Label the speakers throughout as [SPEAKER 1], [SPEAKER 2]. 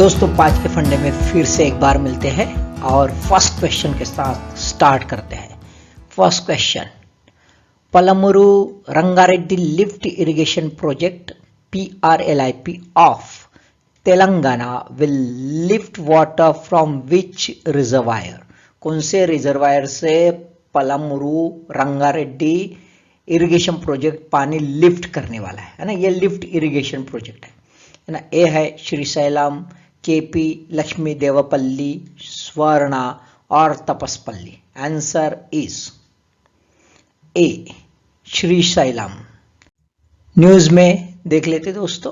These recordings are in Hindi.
[SPEAKER 1] दोस्तों आज के फंडे में फिर से एक बार मिलते हैं और फर्स्ट क्वेश्चन के साथ स्टार्ट करते हैं। First question, Palamuru Rangareddy lift irrigation project PRLIP of Telangana will lift water from which reservoir. कौन से रिजर्वायर से पलमूरू रंगारेड्डी इरिगेशन प्रोजेक्ट पानी लिफ्ट करने वाला है ना। ये लिफ्ट इरिगेशन प्रोजेक्ट है ना। ए है श्रीशैलम, KP, लक्ष्मी देवपल्ली, स्वर्णा और Tapaspalli. Answer is A Srisailam. News में देख लेते दोस्तों।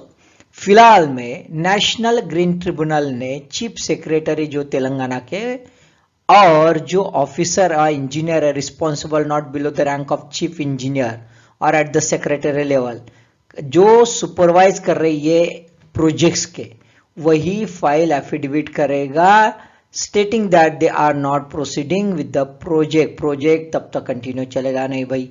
[SPEAKER 1] फिलहाल में नेशनल ग्रीन ट्रिब्यूनल ने चीफ सेक्रेटरी जो तेलंगाना के और जो ऑफिसर और इंजीनियर है responsible not below the rank of chief engineer और एट द सेक्रेटरी लेवल, जो सुपरवाइज कर रही है प्रोजेक्ट्स के, वही फाइल एफिडेविट करेगा stating that they are not proceeding with the project तब तक कंटिन्यू चलेगा नहीं भाई।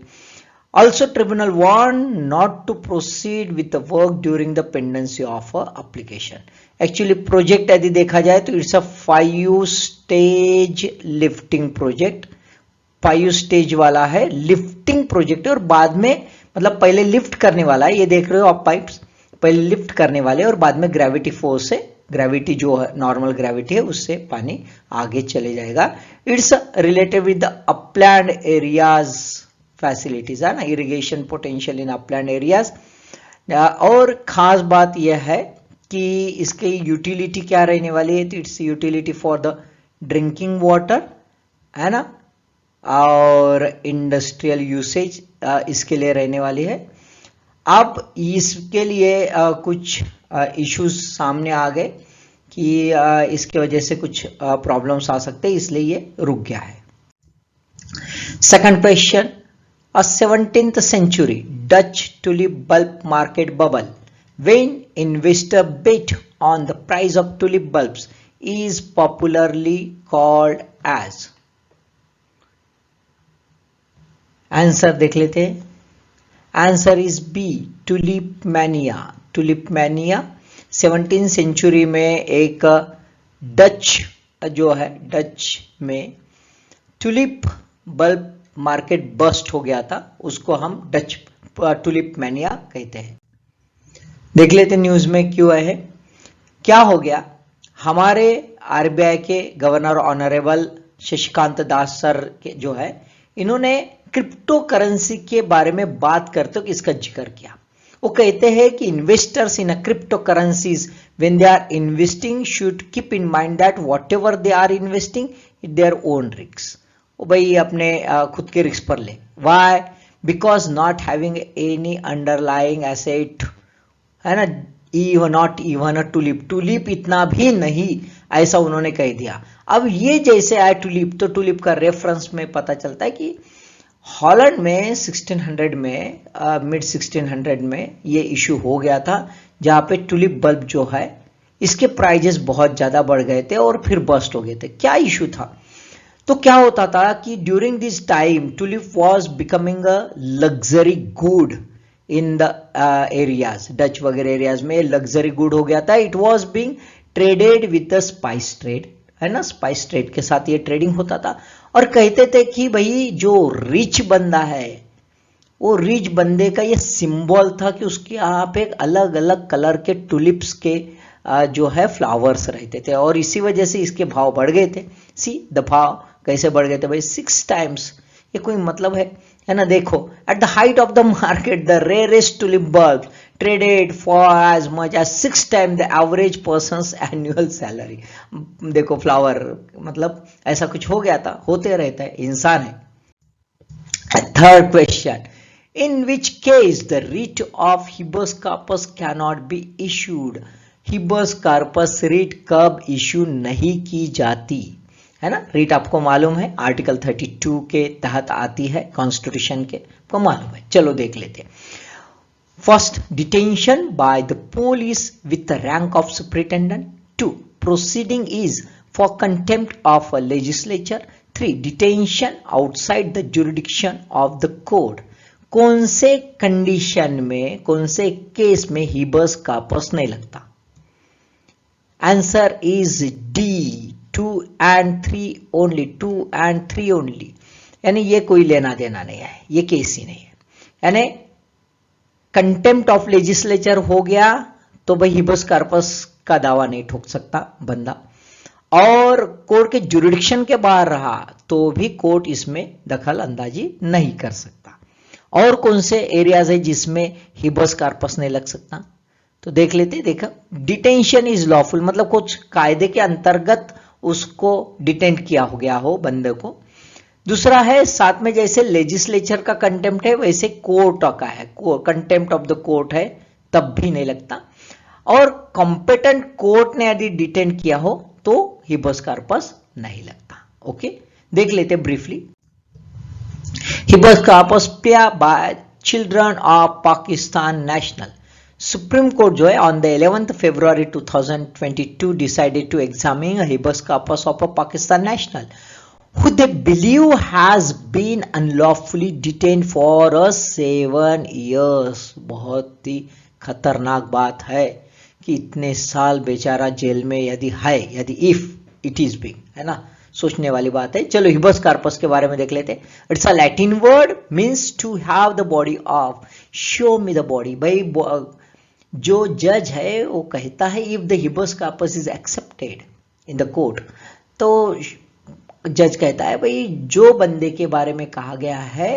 [SPEAKER 1] Also tribunal want not to proceed with the work during the pendency of a application. Actually project यदि देखा जाए तो it's a 5 stage lifting project. 5 stage वाला है, लिफ्टिंग प्रोजेक्ट है और बाद में मतलब पहले लिफ्ट करने वाला है। ये देख रहे हो आप पाइप्स, पहले लिफ्ट करने वाले और बाद में ग्रेविटी फोर्स से, ग्रेविटी जो है नॉर्मल ग्रेविटी है उससे पानी आगे चले जाएगा। It's related with the upland areas facilities है ना, irrigation potential in upland areas. और खास बात यह है कि इसकी यूटिलिटी क्या रहने वाली है, तो it's utility for the drinking water है ना, और इंडस्ट्रियल यूसेज इसके लिए रहने वाली है। अब इसके लिए कुछ इश्यूज सामने आ गए कि इसके वजह से कुछ प्रॉब्लम्स आ सकते हैं, इसलिए ये रुक गया है। Second question, a 17th century Dutch tulip bulb market bubble when investor bet on the price of tulip bulbs is popularly called as। Answer देख लेते हैं। Answer is B tulip mania. Tulip mania 17th century में एक डच जो है, डच में टुलिप बल्ब मार्केट बस्ट हो गया था, उसको हम डच टुलिप मैनिया कहते हैं। देख लेते न्यूज में क्यों है। क्या हो गया, हमारे RBI के governor honourable Shashikant Das sir के जो है, इन्होंने क्रिप्टो करेंसी के बारे में बात करते हुए इसका जिक्र किया। वो कहते हैं कि investors in a crypto currencies when they are investing should keep in mind that whatever they are investing it their own risk. वो भाई अपने खुद के रिस्क पर ले। Why? Because not having any underlying asset है ना, not even a tulip. Tulip इतना भी नहीं, ऐसा उन्होंने कह दिया। अब ये जैसे आए टुलिप, तो टुलिप का रेफरेंस में पता चलता है कि हॉलैंड में 1600 में मिड 1600 में ये इशू हो गया था, जहां पे टुलिप बल्ब जो है इसके प्राइजेस बहुत ज्यादा बढ़ गए थे और फिर बस्ट हो गए थे। क्या इशू था? तो क्या होता था कि during this time tulip was becoming a luxury good in the areas, Dutch वगैरह एरियाज में लग्जरी गुड हो गया था। It was being traded with the spice trade है ना, स्पाइस ट्रेड के साथ ये ट्रेडिंग होता था। और कहते थे कि भाई जो रिच बंदा है, वो रिच बंदे का ये सिंबल था कि उसके यहाँ पे अलग अलग कलर के टुलिप्स के जो है फ्लावर्स रहते थे, और इसी वजह से इसके भाव बढ़ गए थे। सी द भाव कैसे बढ़ गए थे भाई, 6 टाइम्स। ये कोई मतलब है ना। देखो, at the height of the market the rarest tulip bulb traded for as much as 6 times the average person's annual salary. देखो फ्लावर मतलब ऐसा कुछ हो गया था, होते रहता है, इंसान है। Third question, in which case the writ of habeas corpus cannot be issued. Habeas corpus writ कब इशू नहीं की जाती है ना। रिट आपको मालूम है आर्टिकल 32 के तहत आती है कॉन्स्टिट्यूशन के, आपको मालूम है। चलो देख लेते हैं। First, detention by the police with the rank of superintendent. 2, proceeding is for contempt of a legislature. 3, detention outside the jurisdiction of the court. कौन से कंडीशन में, कौन से केस में हिबस कार्पस नहीं लगता? Answer is D, 2 and 3 only, 2 and 3 only. यानी ये कोई लेना देना नहीं है, ये केस ही नहीं है। यानी कंटेम्प्ट ऑफ लेजिस्लेचर हो गया तो भाई हिबस कार्पस का दावा नहीं ठोक सकता बंदा, और कोर्ट के जुरिडिक्शन के बाहर रहा तो भी कोर्ट इसमें दखल अंदाजी नहीं कर सकता। और कौन से एरियाज है जिसमें हिबस कार्पस नहीं लग सकता, तो देख लेते। देखा, डिटेंशन इज लॉफुल, मतलब कुछ कायदे के अंतर्गत उसको डिटेंट किया हो गया हो बंदे को। दूसरा है, साथ में जैसे लेजिस्लेचर का कंटेम्प्ट है वैसे कोर्ट का है, कंटेम्प्ट ऑफ द कोर्ट है, तब भी नहीं लगता। और कॉम्पिटेंट कोर्ट ने यदि डिटेंट किया हो तो हिबस कार्पस नहीं लगता। ओके, देख लेते briefly. Habeas corpus by children of Pakistan national. Supreme court जो है on the 11th February 2022 decided to examine a habeas corpus of a Pakistan national who they believe has been unlawfully detained for 7 years। बहुत ही खतरनाक बात है कि इतने साल बेचारा जेल में यदि है, यदि इफ इट इज बिंग, है ना, सोचने वाली बात है। चलो हिबस कार्पस के बारे में देख लेते हैं। It's a Latin word, means to have the body of, show me the body. भाई जो जज है वो कहता है if the habeas corpus is accepted in the court, तो जज कहता है भाई जो बंदे के बारे में कहा गया है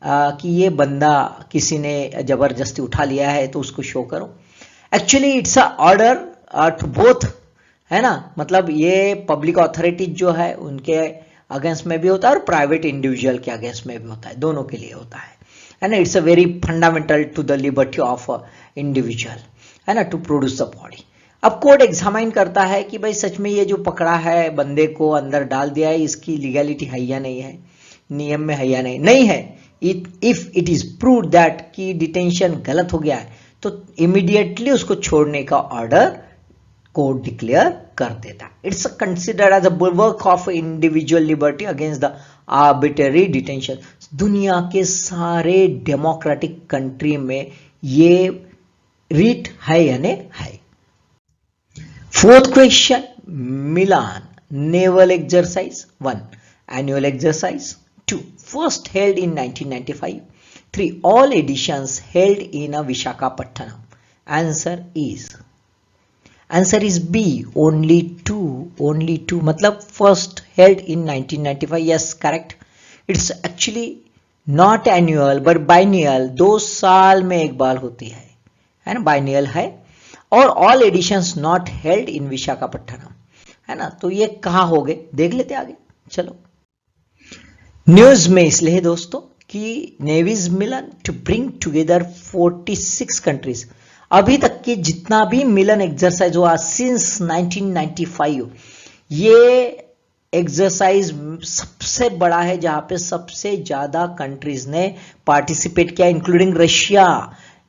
[SPEAKER 1] कि ये बंदा किसी ने जबरदस्ती उठा लिया है तो उसको शो करो। Actually it's a order to both, है ना, मतलब ये पब्लिक अथॉरिटीज जो है उनके अगेंस्ट में भी होता है और प्राइवेट इंडिविजुअल के अगेंस्ट में भी होता है, दोनों के लिए होता है ना। It's a very fundamental to the liberty of individual, है ना, टू प्रोड्यूस द बॉडी। अब कोर्ट एग्जामाइन करता है कि भाई सच में ये जो पकड़ा है बंदे को अंदर डाल दिया है, इसकी लीगैलिटी है या नहीं है, नियम में है या नहीं, नहीं है। If it is prove that कि डिटेंशन गलत हो गया है तो इमीडिएटली उसको छोड़ने का ऑर्डर कोर्ट डिक्लेयर कर देता। It's considered as a bulwark of individual liberty against the arbitrary detention. दुनिया के सारे डेमोक्रेटिक कंट्री में ये रीट है या नहीं है। Fourth question, Milan naval exercise 1 annual exercise, 2 first held in 1995, 3 all editions held in a Visakhapatnam. Answer is B, only 2 मतलब first held in 1995, yes correct। It's actually not annual but biennial, 2 साल में एक बार होती है ना, biennial है। और all editions not held in Visakhapatnam, है ना। तो ये कहाँ हो गए देख लेते आगे। चलो, न्यूज में इसलिए है दोस्तों कि navies Milan to bring together 46 countries. अभी तक की जितना भी मिलन एक्सरसाइज हुआ सिंस 1995, ये एक्सरसाइज सबसे बड़ा है जहां पे सबसे ज्यादा कंट्रीज ने पार्टिसिपेट किया, इंक्लूडिंग रशिया।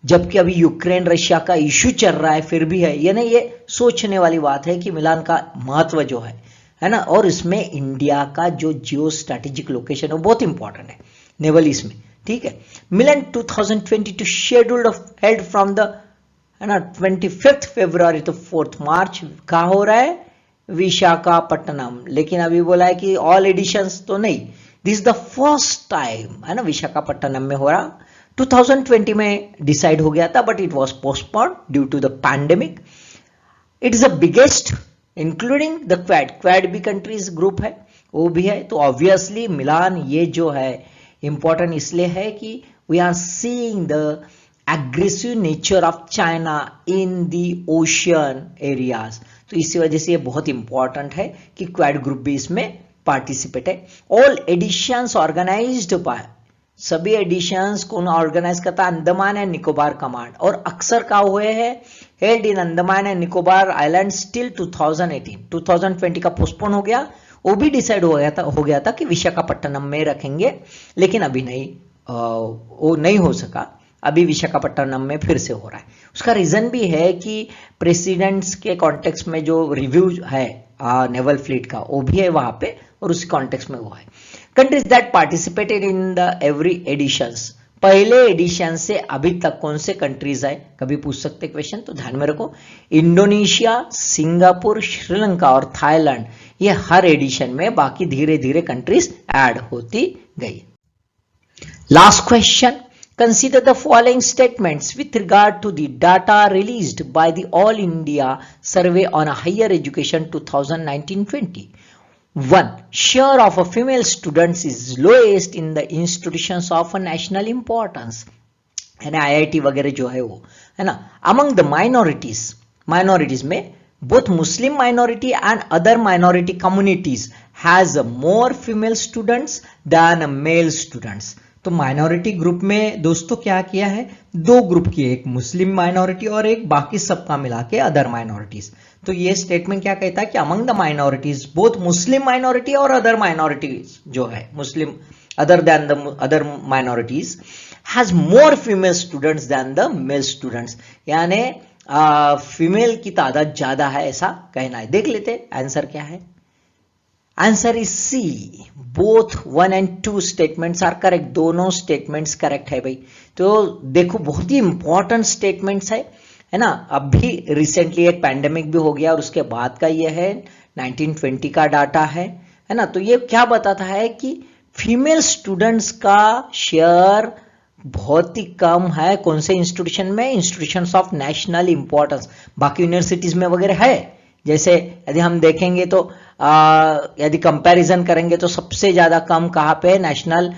[SPEAKER 1] जबकि अभी यूक्रेन रशिया का इश्यू चल रहा है फिर भी है, यानी ये सोचने वाली बात है कि मिलान का महत्व जो है ना, और इसमें इंडिया का जो जियो स्ट्रेटेजिक लोकेशन है वो बहुत इंपॉर्टेंट है नेवल इसमें, ठीक है। मिलन 2022 शेड्यूल्ड हेल्ड फ्रॉम द, है ना, 25 फरवरी तो 4 मार्च। कहा हो रहा है विशाखापट्टनम, लेकिन अभी बोला है कि ऑल एडिशंस तो नहीं, दिस द फर्स्ट टाइम, है ना, विशाखापट्टनम में हो रहा। 2020 में डिसाइड हो गया था but it was postponed due to the pandemic. It is the biggest including the quad भी कंट्रीज ग्रुप है, वो भी है। तो ऑब्वियसली मिलान ये जो है इंपॉर्टेंट इसलिए है कि we are seeing the aggressive nature of China in the ocean areas. तो इसी वजह से ये बहुत इंपॉर्टेंट है कि क्वाड ग्रुप भी इसमें पार्टिसिपेट है। ऑल एडिशंस ऑर्गेनाइज्ड बाय, सभी एडिशंस कौन ऑर्गेनाइज करता है, अंडमान एंड निकोबार कमांड। और अक्सर क्या हुए हैं, held in Andaman and Nicobar island till 2018। 2020 का पोस्टपोन हो गया, वो भी डिसाइड हो गया था कि विशाखापट्टनम में रखेंगे, लेकिन अभी नहीं, वो नहीं हो सका। अभी विशाखापट्टनम में फिर से हो रहा है। उसका रीजन भी है कि प्रेसिडेंट्स के कॉन्टेक्स्ट में जो रिव्यू है नेवल फ्लीट का वो भी है वहां पे, और उसी कॉन्टेक्स्ट में वो है। Countries that participated in the every editions पहले एडिशन से अभी तक कौन से कंट्रीज आए, कभी पूछ सकते क्वेश्चन, तो ध्यान में रखो इंडोनेशिया, सिंगापुर, श्रीलंका और थाईलैंड, ये हर एडिशन में बाकी धीरे धीरे कंट्रीज ऐड होती गई। Last question, consider the following statements with regard to the data released by the All India Survey on Higher Education 2019-20. 1. Share of female students is lowest in the institutions of national importance, यानी IIT वगैरह जो है वो है ना। Among the minorities में both Muslim minority and other minority communities has more female students than male students। तो माइनॉरिटी ग्रुप में दोस्तों क्या किया है, दो ग्रुप किए, एक मुस्लिम माइनॉरिटी और एक बाकी सबका मिला के अदर माइनॉरिटीज। तो ये स्टेटमेंट क्या कहता है कि among the minorities both Muslim minority और अदर माइनॉरिटीज जो है Muslim other than the other minorities has more female students than the male students, यानी फीमेल की तादाद ज्यादा है ऐसा कहना है। देख लेते आंसर क्या है। Answer is C, both 1 and 2 statements are correct, दोनों स्टेटमेंट्स करेक्ट है भाई। तो देखो बहुत ही इंपॉर्टेंट स्टेटमेंट्स है ना। अभी रिसेंटली एक पैंडेमिक भी हो गया और उसके बाद का ये है 1920 का डाटा है ना। तो ये क्या बताता है कि फीमेल स्टूडेंट्स का शेयर बहुत ही कम है कौन से इंस्टीट्यूशन में, इंस्टीट्यूशंस ऑफ नेशनल इंपॉर्टेंस। बाकी यूनिवर्सिटीज में वगैरह है, जैसे यदि हम देखेंगे तो यदि कंपैरिजन करेंगे तो सबसे ज्यादा कम कहाँ पे है, नेशनल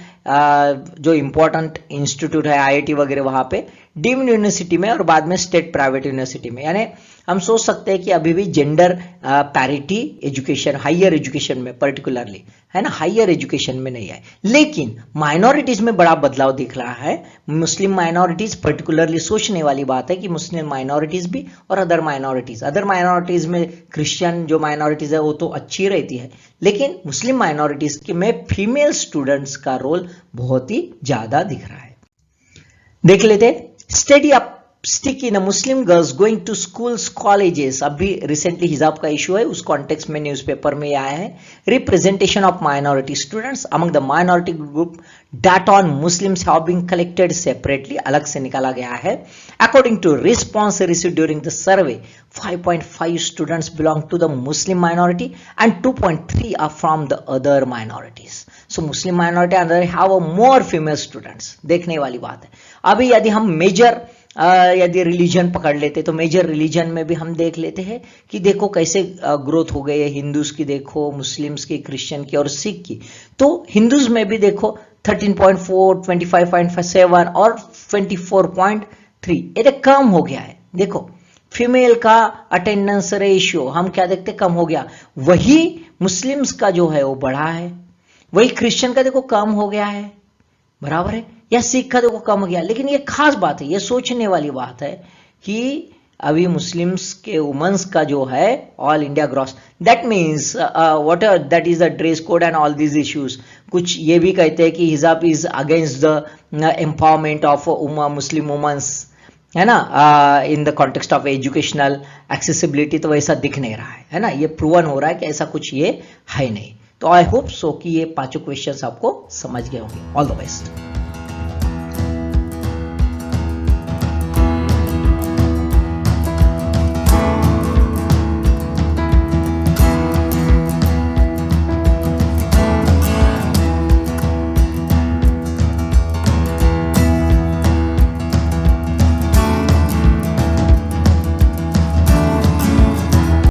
[SPEAKER 1] जो इंपॉर्टेंट इंस्टीट्यूट है आईआईटी वगैरह वहां पे, डीम्ड यूनिवर्सिटी में और बाद में स्टेट प्राइवेट यूनिवर्सिटी में। यानी हम सोच सकते हैं कि अभी भी gender parity education higher education में पर्टिकुलरली है ना, हायर एजुकेशन में नहीं है। लेकिन माइनॉरिटीज में बड़ा बदलाव दिख रहा है। मुस्लिम माइनॉरिटीज पर्टिकुलरली सोचने वाली बात है कि मुस्लिम माइनॉरिटीज भी और अदर माइनॉरिटीज में क्रिश्चियन जो माइनॉरिटीज है वो तो अच्छी रहती है, लेकिन मुस्लिम माइनॉरिटीज में फीमेल स्टूडेंट्स का रोल बहुत ही ज्यादा दिख रहा है। देख लेते, study up stick in Muslim girls going to schools colleges. अभी रिसेंटली हिजाब का इशू है, उस कॉन्टेक्स्ट में न्यूज़पेपर में आया है। Representation of minority students among the minority group, data on Muslims have been collected separately, अलग से निकाला गया है। According to response received during the survey, 5.5 students belong to the Muslim minority and 2.3 are from the other minorities. So Muslim minority अंदर हैव मोर फीमेल स्टूडेंट्स, देखने वाली बात है। अभी यदि हम मेजर यदि रिलीजन पकड़ लेते तो मेजर रिलीजन में भी हम देख लेते हैं कि देखो कैसे ग्रोथ हो गई है। हिंदूज की देखो, मुस्लिम्स की, क्रिश्चियन की और सिख की। तो हिंदूज में भी देखो 13.4, 25.7 और 24.3, ये कम हो गया है। देखो फीमेल का अटेंडेंस रेशियो हम क्या देखते, कम हो गया। वही मुस्लिम्स का जो है वो बढ़ा है, वही क्रिश्चियन का देखो कम हो गया है, बराबर है, या सिख का देखो कम हो गया। लेकिन ये खास बात है, ये सोचने वाली बात है कि अभी मुस्लिम्स के वुमेन्स का जो है all India gross, that means what that is the dress code and all these issues. कुछ ये भी कहते हैं कि हिजाब is against the empowerment of Muslim women's, है ना, in the context of educational accessibility. तो वैसा दिख नहीं रहा है ना, ये प्रूवन हो रहा है कि ऐसा कुछ ये है नहीं। तो आई होप सो कि ये पांचों क्वेश्चंस आपको समझ गए होंगे। All the best.